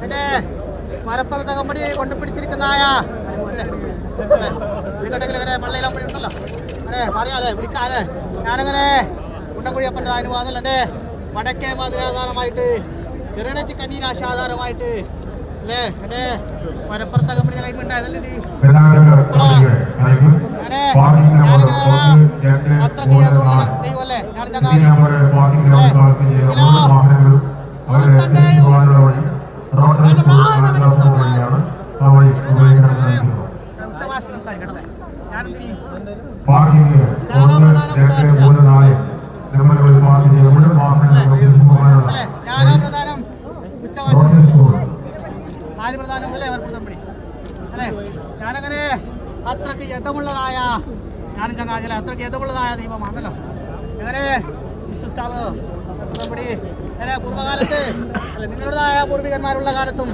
എൻ്റെ മലപ്പുറത്ത് കമ്പനി കൊണ്ടുപിടിച്ചിരിക്കുന്നതായ അങ്ങനെ പള്ളിയിലമ്പടി ഉണ്ടല്ലോ അതെ പറയാതെ വിളിക്കാതെ ഞാനങ്ങനെ കുണ്ടക്കുഴിയപ്പൻ്റെ അനുഭവമല്ല എൻ്റെ വടക്കേ മാതൃകാധാരമായിട്ട് ചെറുടച്ച് കന്നീരാശാധാരമായിട്ട് അല്ലേ എൻ്റെ മലപ്പുറത്തെ കമ്പനിയുടെ കൈമുണ്ടായതല്ലേ നീ അത്രയ്ക്ക് ദൈവമല്ലേ ഞാൻ ചങ്ങാതി ഞാനോ പ്രധാനം ആര് പ്രധാനം അല്ലേ ഏർപ്പെടുത്തമ്പടി അല്ലേ ഞാനങ്ങനെ അത്രയ്ക്ക് യഥമുള്ളതായ ഞാനും ചങ്ങാതിലെ അത്രയ്ക്ക് യഥമുള്ളതായ ദൈവമാണല്ലോ എങ്ങനെ വിശ്വസ്താവ് പൂർവ്വകാലത്ത് അല്ലെ നിങ്ങളുടേതായ പൂർവികന്മാരുള്ള കാലത്തും